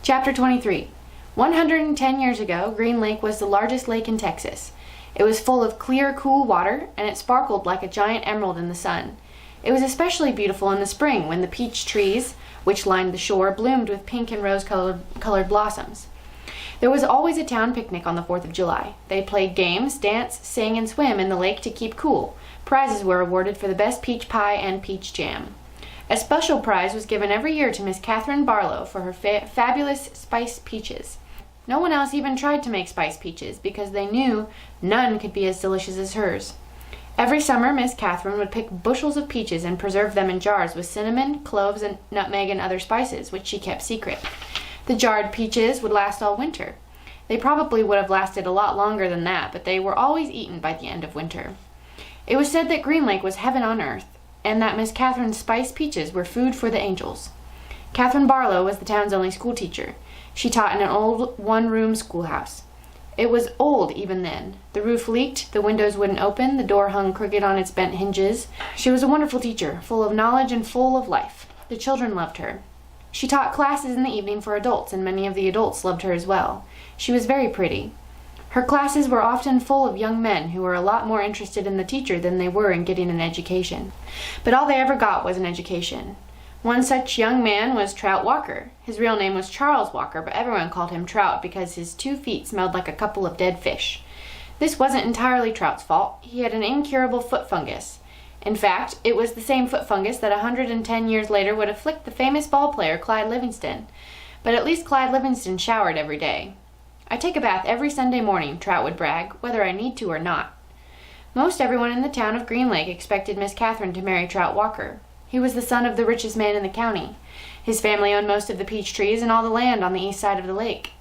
Chapter 23. 110 years ago, Green Lake was the largest lake in Texas. It was full of clear, cool water, and it sparkled like a giant emerald in the sun. It was especially beautiful in the spring when the peach trees, which lined the shore, bloomed with pink and rose-colored blossoms. There was always a town picnic on the 4th of July. They played games, danced, sang, and swam in the lake to keep cool. Prizes were awarded for the best peach pie and peach jam. A special prize was given every year to Miss Catherine Barlow for her fabulous spice peaches. No one else even tried to make spice peaches because they knew none could be as delicious as hers. Every summer, Miss Catherine would pick bushels of peaches and preserve them in jars with cinnamon, cloves, and nutmeg and other spices, which she kept secret. The jarred peaches would last all winter. They probably would have lasted a lot longer than that, but they were always eaten by the end of winter. It was said that Green Lake was heaven on earth, and that Miss Catherine's spice peaches were food for the angels. Catherine Barlow was the town's only schoolteacher. She taught in an old one-room schoolhouse. It was old even then. The roof leaked, the windows wouldn't open, the door hung crooked on its bent hinges. She was a wonderful teacher, full of knowledge and full of life. The children loved her. She taught classes in the evening for adults, and many of the adults loved her as well. She was very pretty. Her classes were often full of young men who were a lot more interested in the teacher than they were in getting an education. But all they ever got was an education. One such young man was Trout Walker. His real name was Charles Walker, but everyone called him Trout because his 2 feet smelled like a couple of dead fish. This wasn't entirely Trout's fault. He had an incurable foot fungus. In fact, it was the same foot fungus that 110 years later would afflict the famous ball player Clyde Livingston. But at least Clyde Livingston showered every day. "I take a bath every Sunday morning," Trout would brag, "whether I need to or not." Most everyone in the town of Green Lake expected Miss Catherine to marry Trout Walker. He was the son of the richest man in the county. His family owned most of the peach trees and all the land on the east side of the lake.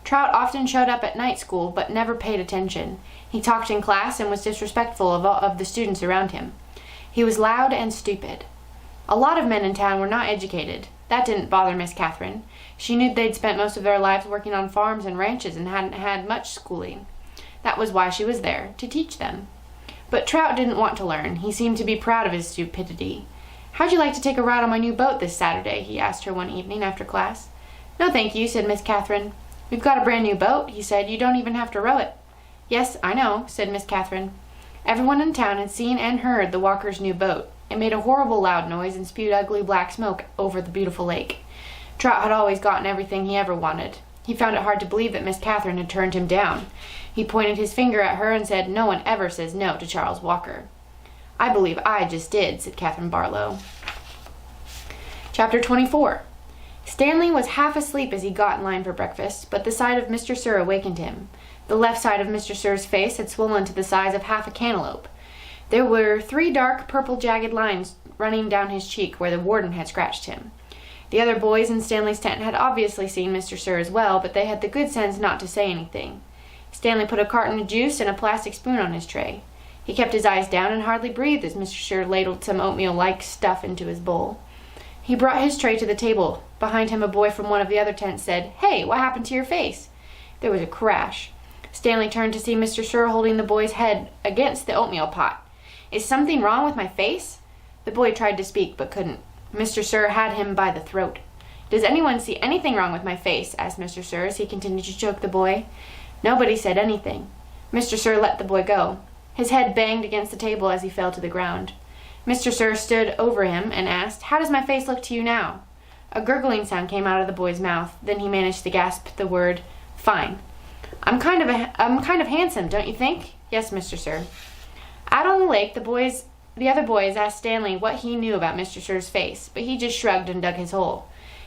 Trout often showed up at night school, but never paid attention. He talked in class and was disrespectful of the students around him. He was loud and stupid. A lot of men in town were not educated. That didn't bother Miss Catherine. She knew they'd spent most of their lives working on farms and ranches and hadn't had much schooling. That was why she was there, to teach them. But Trout didn't want to learn. He seemed to be proud of his stupidity. "How'd you like to take a ride on my new boat this Saturday?" he asked her one evening after class. "No, thank you," said Miss Catherine. "We've got a brand new boat," he said. "You don't even have to row it." "Yes, I know," said Miss Catherine. Everyone in town had seen and heard the Walkers' new boat. It made a horrible loud noise and spewed ugly black smoke over the beautiful lake. Trout had always gotten everything he ever wanted. He found it hard to believe that Miss Catherine had turned him down. He pointed his finger at her and said, "No one ever says no to Charles Walker." "I believe I just did," said Catherine Barlow. Chapter 24. Stanley was half asleep as he got in line for breakfast, but the sight of Mr. Sir awakened him. The left side of Mr. Sir's face had swollen to the size of half a cantaloupe. There were 3 dark, purple, jagged lines running down his cheek where the warden had scratched him. The other boys in Stanley's tent had obviously seen Mr. Sir as well, but they had the good sense not to say anything. Stanley put a carton of juice and a plastic spoon on his tray. He kept his eyes down and hardly breathed as Mr. Sir ladled some oatmeal-like stuff into his bowl. He brought his tray to the table. Behind him, a boy from one of the other tents said, "Hey, what happened to your face?" There was a crash. Stanley turned to see Mr. Sir holding the boy's head against the oatmeal pot. "Is something wrong with my face?" The boy tried to speak, but couldn't. Mr. Sir had him by the throat. "Does anyone see anything wrong with my face?" asked Mr. Sir as he continued to choke the boy. Nobody said anything. Mr. Sir let the boy go. His head banged against the table as he fell to the ground. Mr. Sir stood over him and asked, "How does my face look to you now?" A gurgling sound came out of the boy's mouth. Then he managed to gasp the word, "Fine." I'm kind of handsome, don't you think?" "Yes, Mr. Sir." Out on the lake, the other boys asked Stanley what he knew about Mr. Sir's face, but he just shrugged and dug his hole.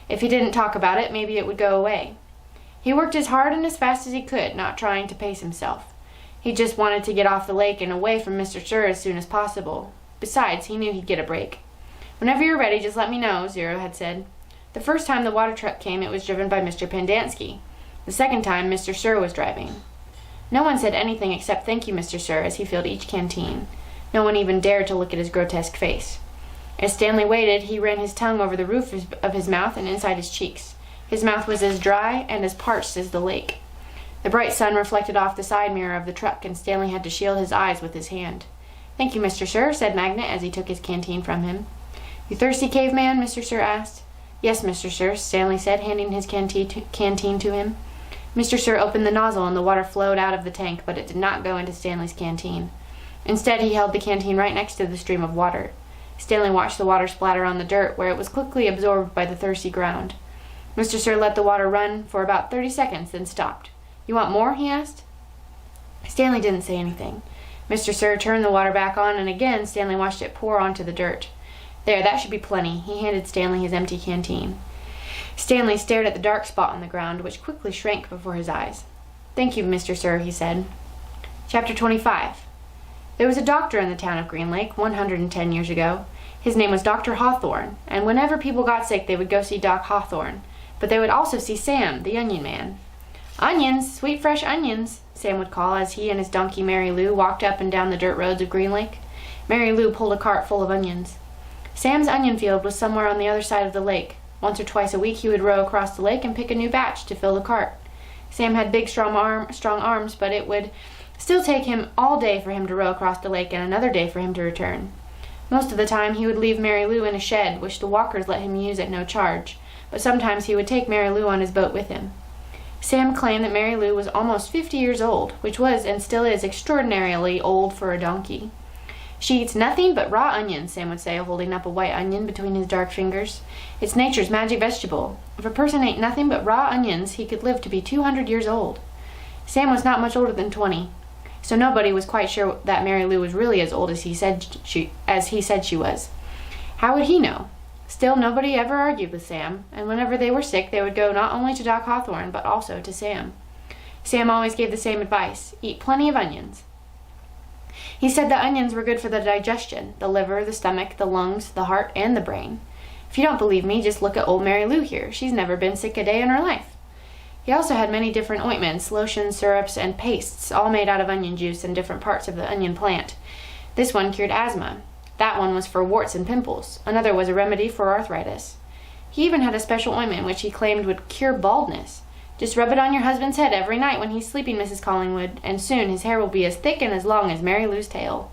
If he didn't talk about it, maybe it would go away. He worked as hard and as fast as he could, not trying to pace himself. He just wanted to get off the lake and away from Mr. Sir as soon as possible. Besides, he knew he'd get a break. "Whenever you're ready, just let me know," Zero had said. The first time the water truck came, it was driven by Mr. Pendanski. The second time, Mr. Sir was driving. No one said anything except "Thank you, Mr. Sir," as he filled each canteen. No one even dared to look at his grotesque face. As Stanley waited, he ran his tongue over the roof of his mouth and inside his cheeks. His mouth was as dry and as parched as the lake. The bright sun reflected off the side mirror of the truck, and Stanley had to shield his eyes with his hand. "Thank you, Mr. Sir," said Magnet as he took his canteen from him. "You thirsty, caveman?" Mr. Sir asked. "Yes, Mr. Sir," Stanley said, handing his canteen to him. Mr. Sir opened the nozzle and the water flowed out of the tank, but it did not go into Stanley's canteen. Instead, he held the canteen right next to the stream of water. Stanley watched the water splatter on the dirt, where it was quickly absorbed by the thirsty ground. Mr. Sir let the water run for about 30 seconds, then stopped. "You want more?" he asked. Stanley didn't say anything. Mr. Sir turned the water back on, and again Stanley watched it pour onto the dirt. "There, that should be plenty." He handed Stanley his empty canteen. Stanley stared at the dark spot on the ground, which quickly shrank before his eyes. "Thank you, Mr. Sir," he said. Chapter 25. There was a doctor in the town of Green Lake 110 years ago. His name was Dr. Hawthorne, and whenever people got sick they would go see Doc Hawthorne, but they would also see Sam, the onion man. "Onions, sweet fresh onions," Sam would call as he and his donkey Mary Lou walked up and down the dirt roads of Green Lake. Mary Lou pulled a cart full of onions. Sam's onion field was somewhere on the other side of the lake. Once or twice a week he would row across the lake and pick a new batch to fill the cart. Sam had big, strong arms, but it would still take him all day for him to row across the lake and another day for him to return. Most of the time he would leave Mary Lou in a shed, which the walkers let him use at no charge, but sometimes he would take Mary Lou on his boat with him. Sam claimed that Mary Lou was almost 50 years old, which was and still is extraordinarily old for a donkey. "She eats nothing but raw onions," Sam would say, holding up a white onion between his dark fingers. "It's nature's magic vegetable. If a person ate nothing but raw onions, he could live to be 200 years old." Sam was not much older than 20, so nobody was quite sure that Mary Lou was really as old as he said she was. How would he know? Still, nobody ever argued with Sam, and whenever they were sick, they would go not only to Doc Hawthorne, but also to Sam. Sam always gave the same advice: eat plenty of onions. He said that onions were good for the digestion, the liver, the stomach, the lungs, the heart, and the brain. If you don't believe me, just look at old Mary Lou here. She's never been sick a day in her life. He also had many different ointments, lotions, syrups, and pastes, all made out of onion juice and different parts of the onion plant. This one cured asthma. That one was for warts and pimples. Another was a remedy for arthritis. He even had a special ointment which he claimed would cure baldness. "Just rub it on your husband's head every night when he's sleeping, Mrs. Collingwood, and soon his hair will be as thick and as long as Mary Lou's tail."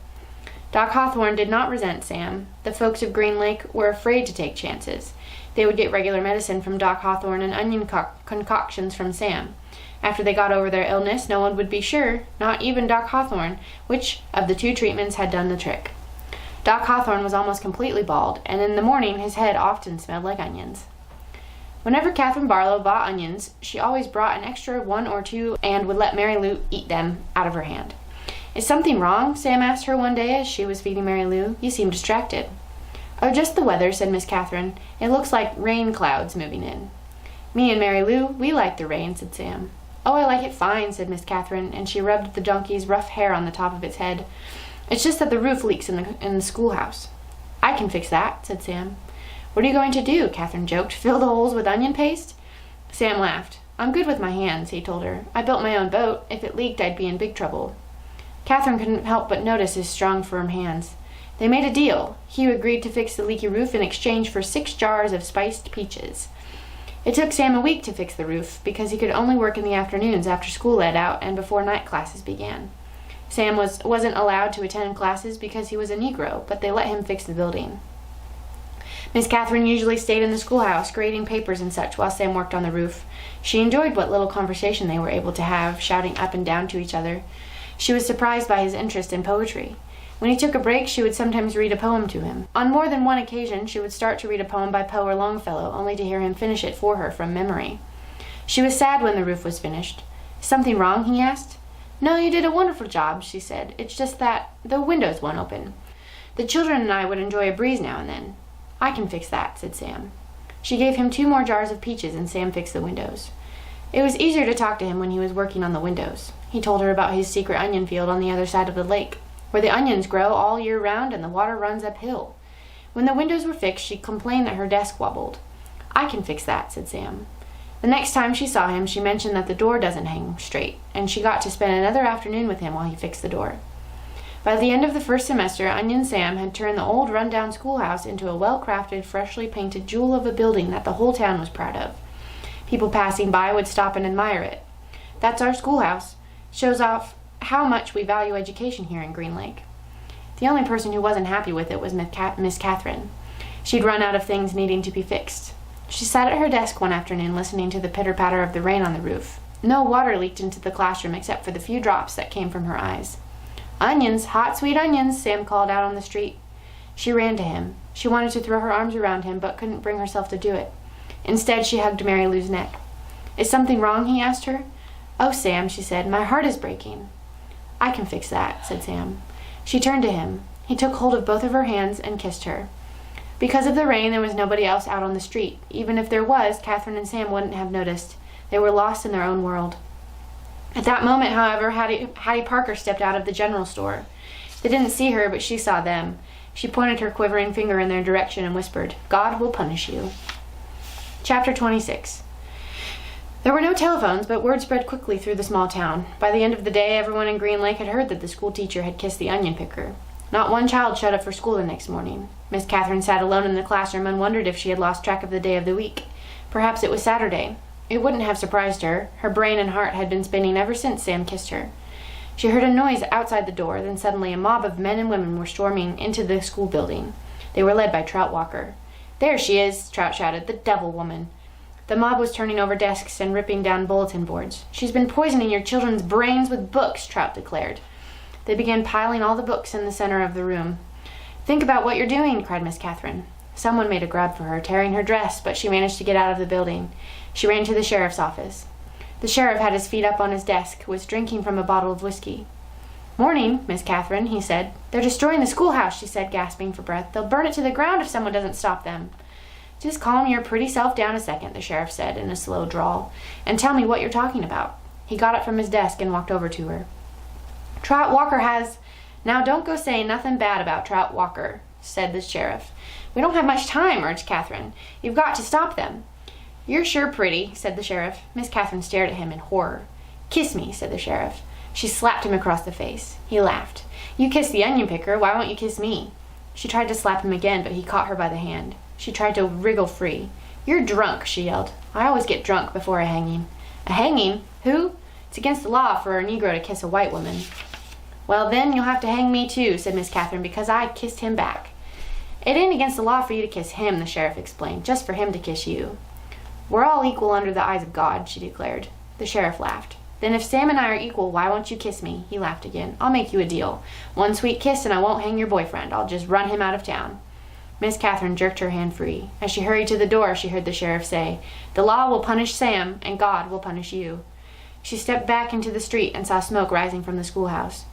Doc Hawthorne did not resent Sam. The folks of Green Lake were afraid to take chances. They would get regular medicine from Doc Hawthorne and onion concoctions from Sam. After they got over their illness, no one would be sure, not even Doc Hawthorne, which of the two treatments had done the trick. Doc Hawthorne was almost completely bald, and in the morning his head often smelled like onions. Whenever Catherine Barlow bought onions, she always brought an extra 1 or 2 and would let Mary Lou eat them out of her hand. "Is something wrong?" Sam asked her one day as she was feeding Mary Lou. "You seem distracted." "Oh, just the weather," said Miss Catherine. "It looks like rain clouds moving in." "Me and Mary Lou, we like the rain," said Sam. "Oh, I like it fine," said Miss Catherine, and she rubbed the donkey's rough hair on the top of its head. "It's just that the roof leaks in the schoolhouse." "I can fix that," said Sam. "What are you going to do?" Catherine joked. "Fill the holes with onion paste?" Sam laughed. "I'm good with my hands," he told her. "I built my own boat. If it leaked, I'd be in big trouble." Catherine couldn't help but notice his strong, firm hands. They made a deal. He agreed to fix the leaky roof in exchange for 6 jars of spiced peaches. It took Sam a week to fix the roof, because he could only work in the afternoons after school let out and before night classes began. Sam wasn't allowed to attend classes because he was a Negro, but they let him fix the building. Miss Catherine usually stayed in the schoolhouse, grading papers and such, while Sam worked on the roof. She enjoyed what little conversation they were able to have, shouting up and down to each other. She was surprised by his interest in poetry. When he took a break, she would sometimes read a poem to him. On more than one occasion, she would start to read a poem by Poe or Longfellow, only to hear him finish it for her from memory. She was sad when the roof was finished. "Something wrong?" he asked. "No, you did a wonderful job," she said. "It's just that the windows won't open. The children and I would enjoy a breeze now and then." "I can fix that," said Sam. She gave him 2 more jars of peaches, and Sam fixed the windows. It was easier to talk to him when he was working on the windows. He told her about his secret onion field on the other side of the lake, where the onions grow all year round and the water runs uphill. When the windows were fixed, she complained that her desk wobbled. "I can fix that," said Sam. The next time she saw him, she mentioned that the door doesn't hang straight, and she got to spend another afternoon with him while he fixed the door. By the end of the first semester, Onion Sam had turned the old run-down schoolhouse into a well-crafted, freshly painted jewel of a building that the whole town was proud of. People passing by would stop and admire it. "That's our schoolhouse. Shows off how much we value education here in Green Lake." The only person who wasn't happy with it was Miss Catherine. She'd run out of things needing to be fixed. She sat at her desk one afternoon listening to the pitter-patter of the rain on the roof. No water leaked into the classroom except for the few drops that came from her eyes. "Onions, hot sweet onions," Sam called out on the street. She ran to him. She wanted to throw her arms around him, but couldn't bring herself to do it. Instead, she hugged Mary Lou's neck. "Is something wrong?" he asked her. "Oh, Sam," she said, "my heart is breaking." "I can fix that," said Sam. She turned to him. He took hold of both of her hands and kissed her. Because of the rain, there was nobody else out on the street. Even if there was, Catherine and Sam wouldn't have noticed. They were lost in their own world. At that moment, however, Hattie Parker stepped out of the general store. They didn't see her, but she saw them. She pointed her quivering finger in their direction and whispered, "God will punish you." Chapter 26. There were no telephones, but word spread quickly through the small town. By the end of the day, everyone in Green Lake had heard that the school teacher had kissed the onion picker. Not one child showed up for school the next morning. Miss Catherine sat alone in the classroom and wondered if she had lost track of the day of the week. Perhaps it was Saturday. It wouldn't have surprised her. Her brain and heart had been spinning ever since Sam kissed her. She heard a noise outside the door, then suddenly a mob of men and women were storming into the school building. They were led by Trout Walker. "There she is," Trout shouted, "the devil woman." The mob was turning over desks and ripping down bulletin boards. "She's been poisoning your children's brains with books," Trout declared. They began piling all the books in the center of the room. "Think about what you're doing," cried Miss Catherine. Someone made a grab for her, tearing her dress, but she managed to get out of the building. She ran to the sheriff's office. The sheriff had his feet up on his desk, was drinking from a bottle of whiskey. "Morning, Miss Catherine," he said. "They're destroying the schoolhouse," she said, gasping for breath. "They'll burn it to the ground if someone doesn't stop them." "Just calm your pretty self down a second," the sheriff said in a slow drawl, "and tell me what you're talking about." He got up from his desk and walked over to her. "Trout Walker has—" "Now don't go saying nothing bad about Trout Walker," said the sheriff. "We don't have much time," urged Catherine. "You've got to stop them." "You're sure pretty," said the sheriff. Miss Catherine stared at him in horror. "Kiss me," said the sheriff. She slapped him across the face. He laughed. "You kissed the onion picker. Why won't you kiss me?" She tried to slap him again, but he caught her by the hand. She tried to wriggle free. "You're drunk," she yelled. "I always get drunk before a hanging." "A hanging? Who? It's against the law for a Negro to kiss a white woman." "Well, then you'll have to hang me too," said Miss Catherine, "because I kissed him back." "It ain't against the law for you to kiss him," the sheriff explained, "just for him to kiss you." "We're all equal under the eyes of God," she declared. The sheriff laughed. "Then if Sam and I are equal, why won't you kiss me?" He laughed again. "I'll make you a deal. One sweet kiss and I won't hang your boyfriend. I'll just run him out of town." Miss Catherine jerked her hand free. As she hurried to the door, she heard the sheriff say, "The law will punish Sam, and God will punish you." She stepped back into the street and saw smoke rising from the schoolhouse.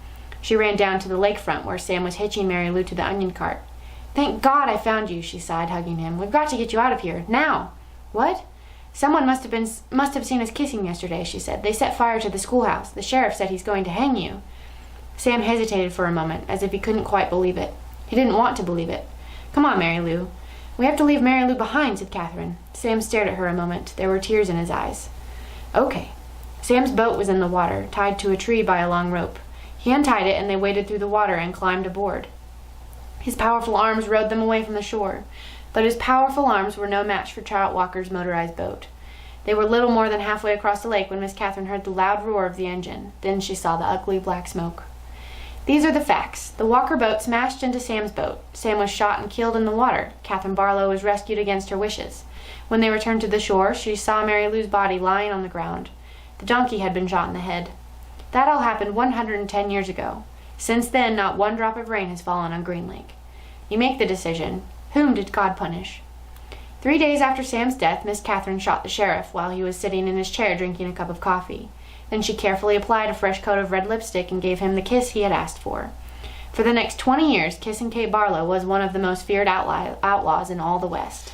She ran down to the lakefront where Sam was hitching Mary Lou to the onion cart. "Thank God I found you," she sighed, hugging him. "We've got to get you out of here. Now." "What?" "Someone must have seen us kissing yesterday," she said. "They set fire to the schoolhouse. The sheriff said he's going to hang you." Sam hesitated for a moment, as if he couldn't quite believe it. He didn't want to believe it. "Come on, Mary Lou." "We have to leave Mary Lou behind," said Catherine. Sam stared at her a moment. There were tears in his eyes. "Okay." Sam's boat was in the water, tied to a tree by a long rope. He untied it, and they waded through the water and climbed aboard. His powerful arms rowed them away from the shore, but his powerful arms were no match for Trout Walker's motorized boat. They were little more than halfway across the lake when Miss Catherine heard the loud roar of the engine. Then she saw the ugly black smoke. These are the facts. The Walker boat smashed into Sam's boat. Sam was shot and killed in the water. Catherine Barlow was rescued against her wishes. When they returned to the shore, she saw Mary Lou's body lying on the ground. The donkey had been shot in the head. That all happened 110 years ago. Since then, not one drop of rain has fallen on Green Lake. You make the decision. Whom did God punish? 3 days after Sam's death, Miss Catherine shot the sheriff while he was sitting in his chair drinking a cup of coffee. Then she carefully applied a fresh coat of red lipstick and gave him the kiss he had asked for. For the next 20 years, Kissing Kate Barlow was one of the most feared outlaws in all the West.